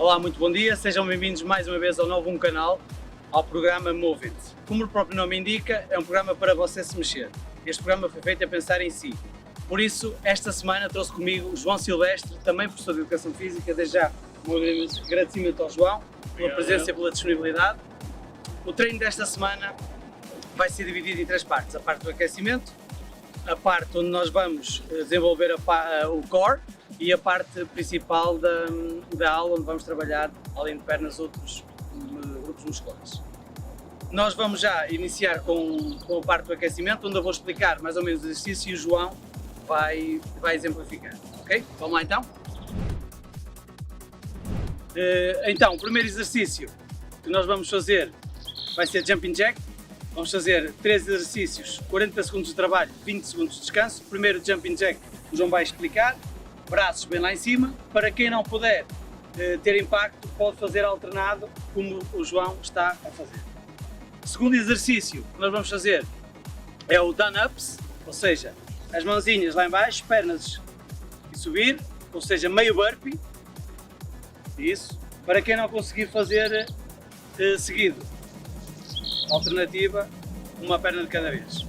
Olá, muito bom dia, sejam bem-vindos mais uma vez ao novo canal, ao programa Move It. Como o próprio nome indica, é um programa para você se mexer. Este programa foi feito a pensar em si. Por isso, esta semana trouxe comigo o João Silvestre, também professor de Educação Física. Desde já, um agradecimento ao João pela presença e pela disponibilidade. O treino desta semana vai ser dividido em três partes. A parte do aquecimento, a parte onde nós vamos desenvolver o core e a parte principal da aula, onde vamos trabalhar, além de pernas, outros grupos musculares. Nós vamos já iniciar com a parte do aquecimento, onde eu vou explicar mais ou menos o exercício e o João vai exemplificar. Ok? Vamos lá então? Então, o primeiro exercício que nós vamos fazer vai ser Jumping Jack. Vamos fazer 3 exercícios, 40 segundos de trabalho, 20 segundos de descanso. Primeiro Jumping Jack, o João vai explicar. Braços bem lá em cima. Para quem não puder ter impacto, pode fazer alternado, como o João está a fazer. O segundo exercício que nós vamos fazer é o Done Ups, ou seja, as mãozinhas lá em baixo, pernas e subir, ou seja, meio burpee. Isso. Para quem não conseguir fazer seguido, alternativa, uma perna de cada vez.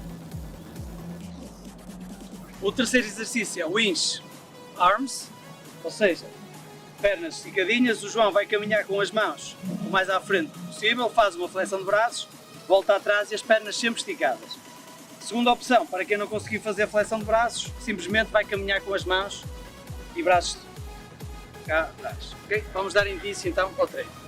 O terceiro exercício é o Winch Arms, ou seja, pernas esticadinhas. O João vai caminhar com as mãos o mais à frente possível, faz uma flexão de braços, volta atrás e as pernas sempre esticadas. Segunda opção, para quem não conseguir fazer a flexão de braços, simplesmente vai caminhar com as mãos e braços cá atrás. Okay? Vamos dar início então ao treino.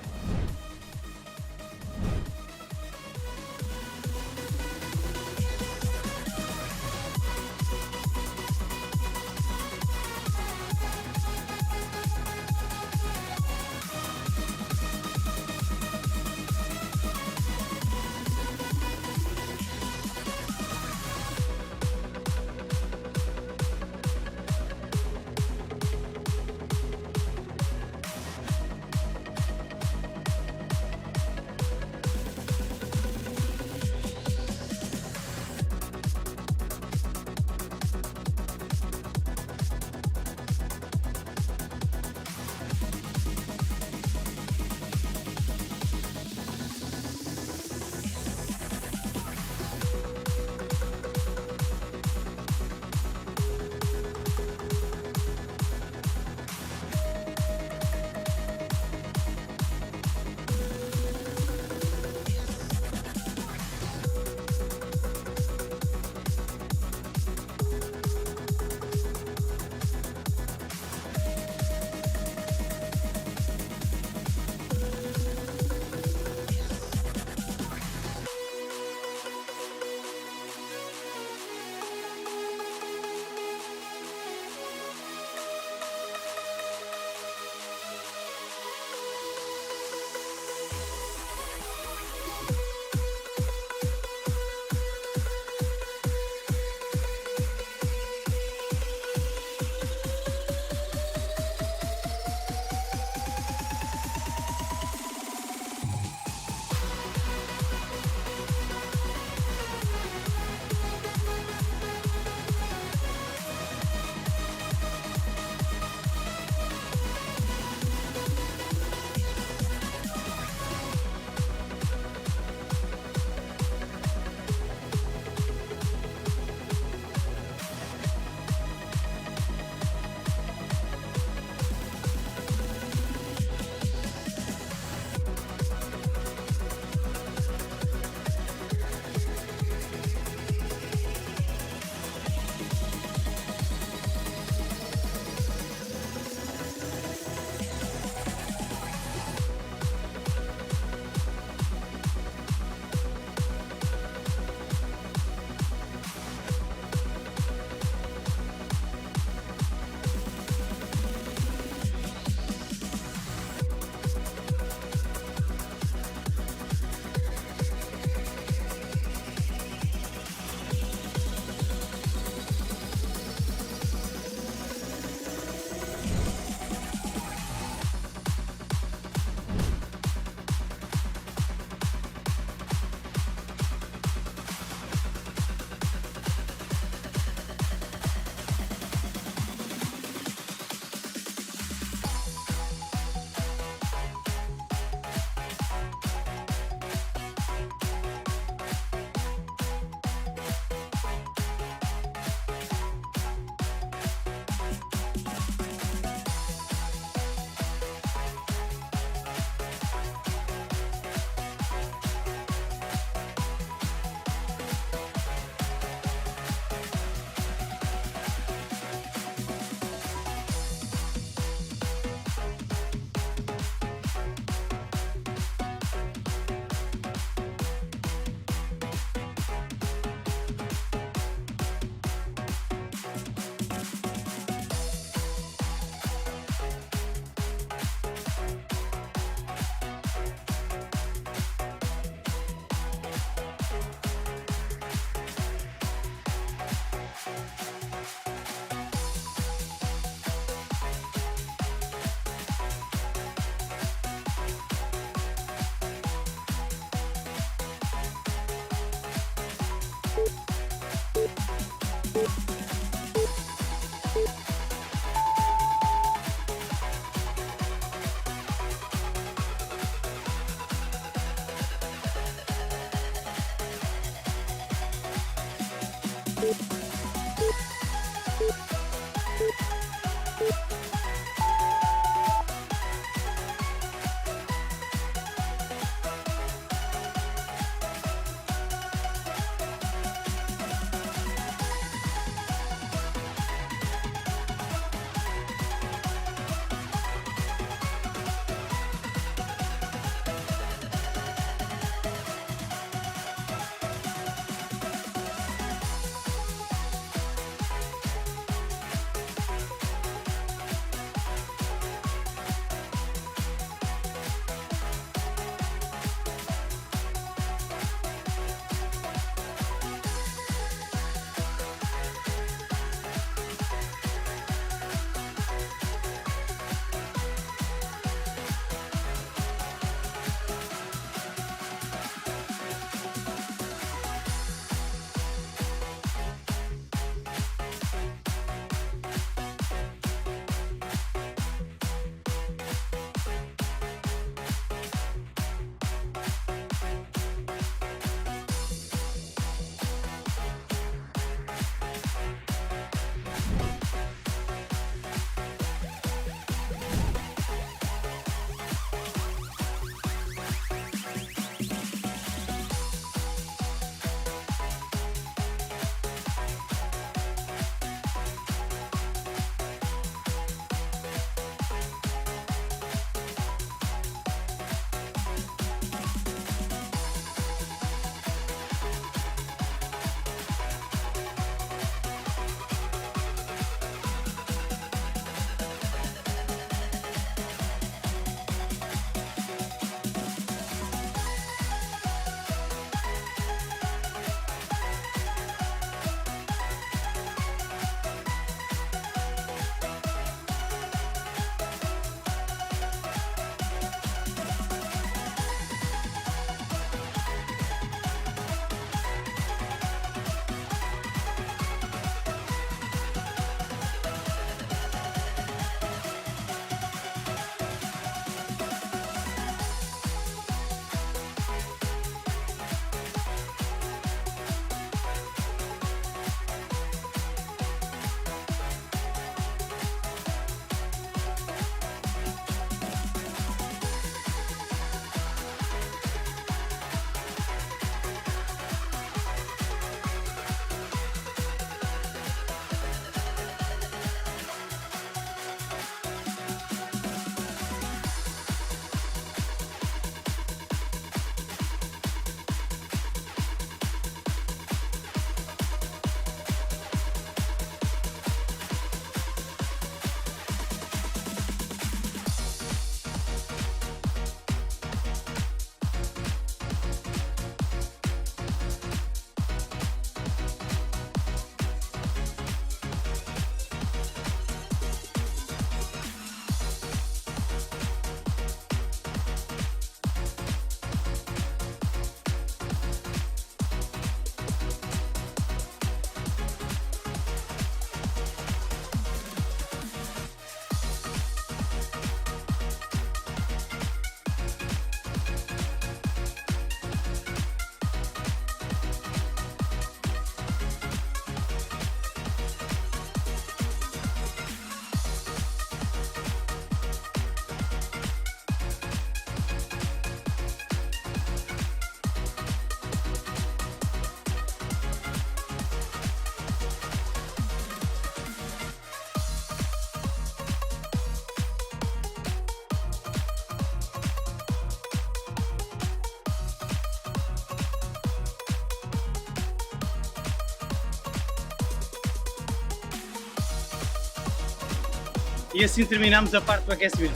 E assim terminamos a parte do aquecimento.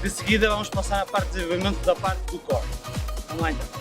De seguida vamos passar à parte de desenvolvimento da parte do core. Vamos lá então.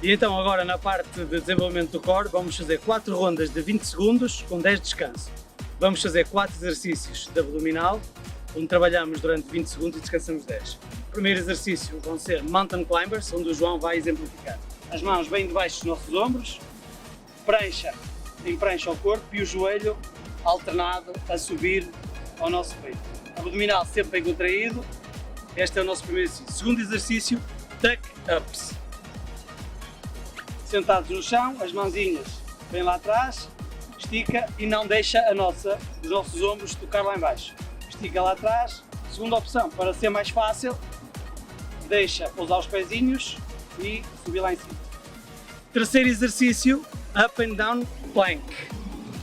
E então agora na parte de desenvolvimento do core vamos fazer 4 rondas de 20 segundos com 10 de descanso. Vamos fazer 4 exercícios de abdominal, onde trabalhamos durante 20 segundos e descansamos 10. O primeiro exercício vão ser Mountain Climbers, onde o João vai exemplificar. As mãos bem debaixo dos nossos ombros, prancha em prancha ao corpo e o joelho alternado a subir ao nosso peito. Abdominal sempre bem contraído. Este é o nosso primeiro exercício. Segundo exercício, tuck-ups. Sentados no chão, as mãozinhas bem lá atrás, estica e não deixa os nossos ombros tocar lá em baixo. Estica lá atrás. Segunda opção, para ser mais fácil, deixa pousar os pezinhos e subir lá em cima. Terceiro exercício, up and down plank.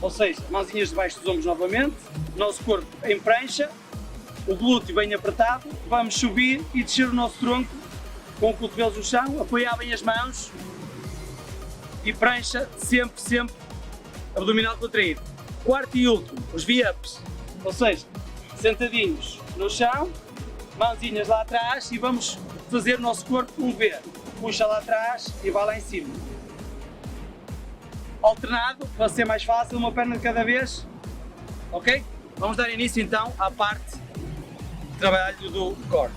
Ou seja, mãozinhas debaixo dos ombros novamente, nosso corpo em prancha, o glúteo bem apertado, vamos subir e descer o nosso tronco com o cotovelo no chão, apoiar bem as mãos e prancha sempre abdominal contraído. Quarto e último, os V-ups, ou seja, sentadinhos no chão, mãozinhas lá atrás e vamos fazer o nosso corpo um V. Puxa lá atrás e vai lá em cima. Alternado, para ser mais fácil, uma perna de cada vez. Ok? Vamos dar início então à parte de trabalho do core.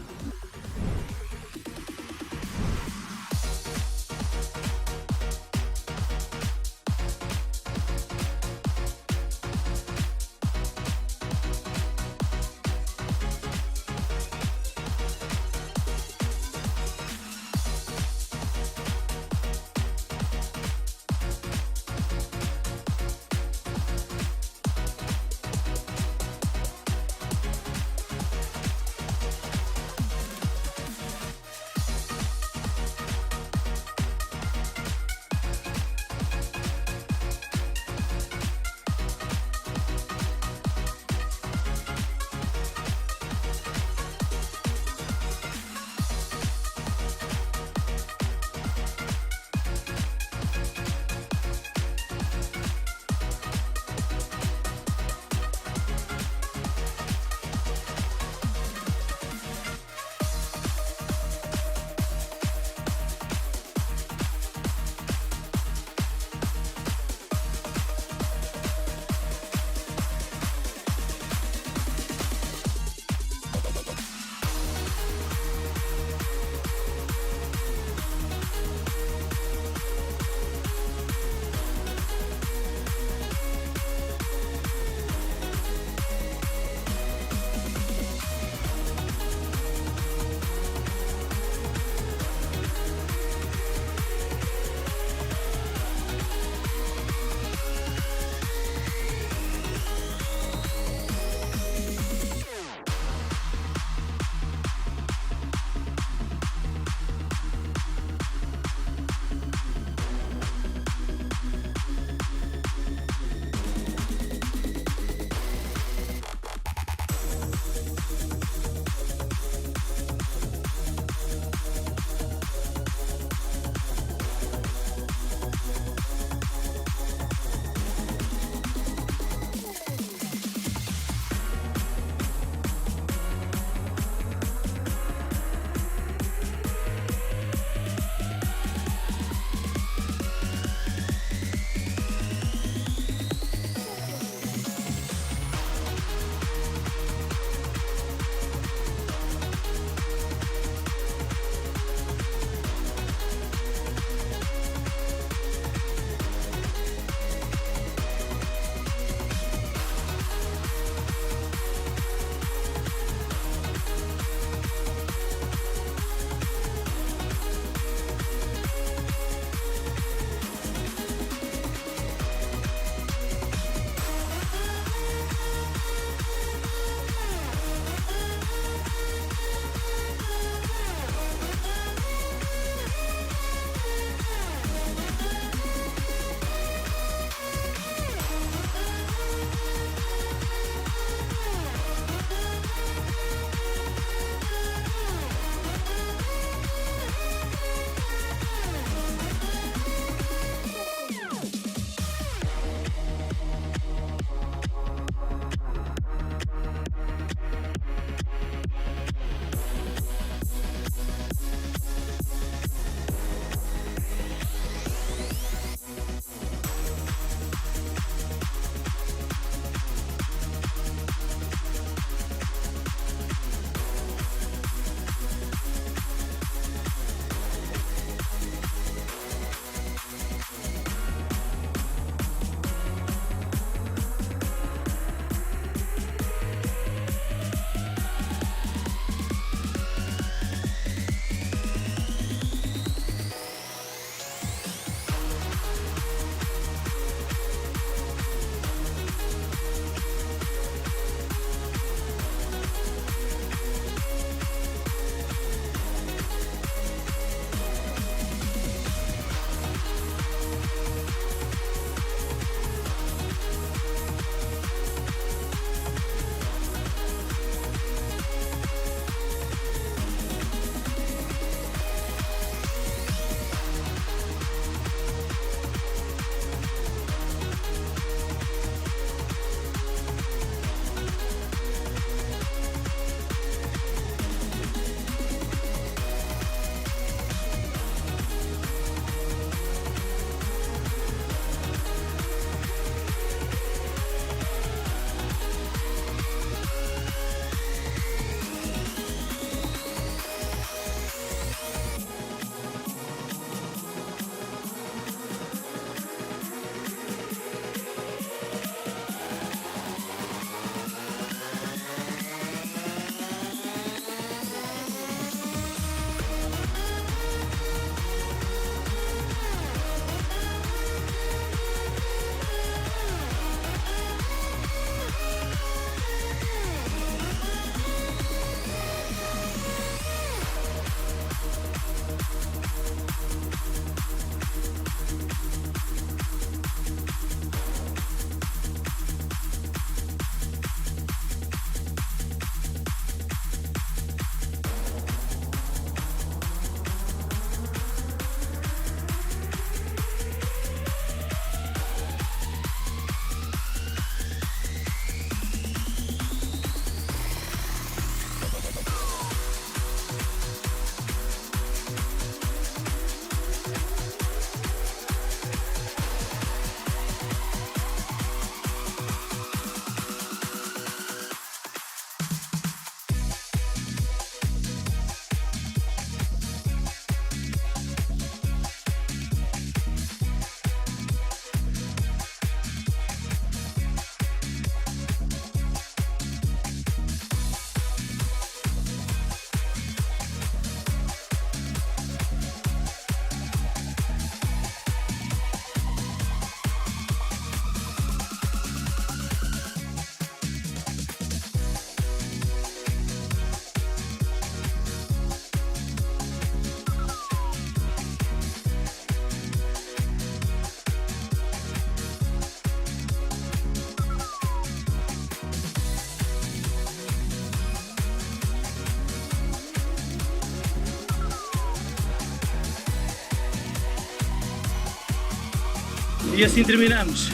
E assim terminamos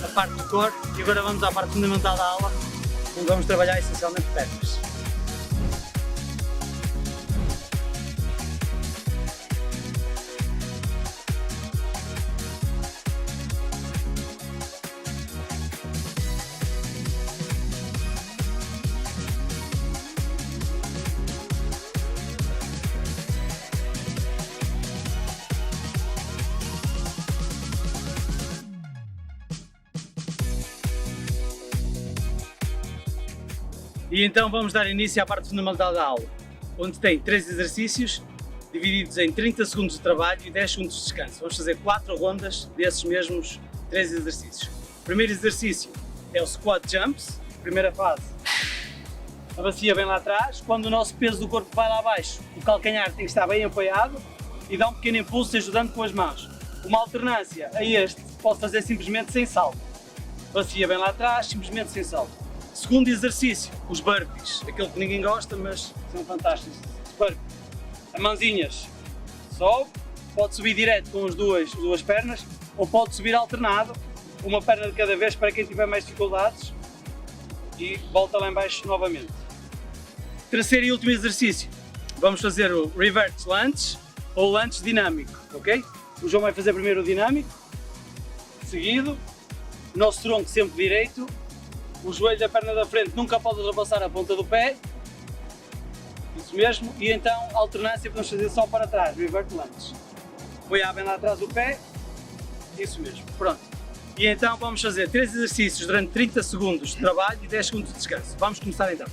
a parte do core e agora vamos à parte fundamental da aula, onde vamos trabalhar essencialmente pernas. E então vamos dar início à parte fundamental da aula, onde tem 3 exercícios divididos em 30 segundos de trabalho e 10 segundos de descanso. Vamos fazer 4 rondas desses mesmos 3 exercícios. O primeiro exercício é o squat jumps, primeira fase. A bacia vem lá atrás, quando o nosso peso do corpo vai lá abaixo, o calcanhar tem que estar bem apoiado e dá um pequeno impulso ajudando com as mãos. Uma alternância a este pode fazer simplesmente sem salto. Bacia vem lá atrás, simplesmente sem salto. Segundo exercício, os burpees, aquele que ninguém gosta, mas são fantásticos. Burpees. As mãozinhas sobe, pode subir direto com as duas pernas ou pode subir alternado, uma perna de cada vez para quem tiver mais dificuldades e volta lá em baixo novamente. Terceiro e último exercício, vamos fazer o reverse lunge ou lunge dinâmico, ok? O João vai fazer primeiro o dinâmico, seguido, o nosso tronco sempre direito, o joelho da perna da frente nunca pode ultrapassar a ponta do pé, isso mesmo, e então a alternância vamos fazer só para trás, reverse lunge. Apoiar bem lá atrás o pé, isso mesmo, pronto. E então vamos fazer 3 exercícios durante 30 segundos de trabalho e 10 segundos de descanso. Vamos começar então.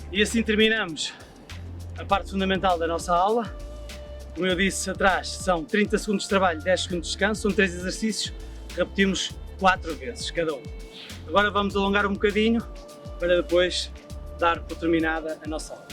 E assim terminamos a parte fundamental da nossa aula. Como eu disse atrás, são 30 segundos de trabalho, 10 segundos de descanso, são 3 exercícios, repetimos 4 vezes cada um. Agora vamos alongar um bocadinho para depois dar por terminada a nossa aula.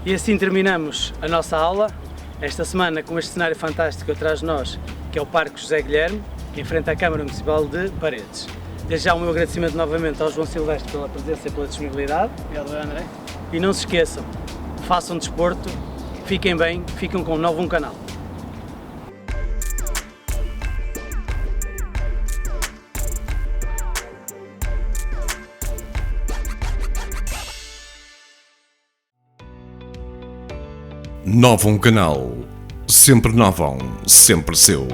E assim terminamos a nossa aula, esta semana com este cenário fantástico atrás de nós, que é o Parque José Guilherme, em frente à Câmara Municipal de Paredes. Desde já o meu agradecimento novamente ao João Silvestre pela presença e pela disponibilidade. Obrigado, André. E não se esqueçam, façam desporto, fiquem bem, fiquem com o Novo Canal. Novo Canal, sempre novão, sempre seu.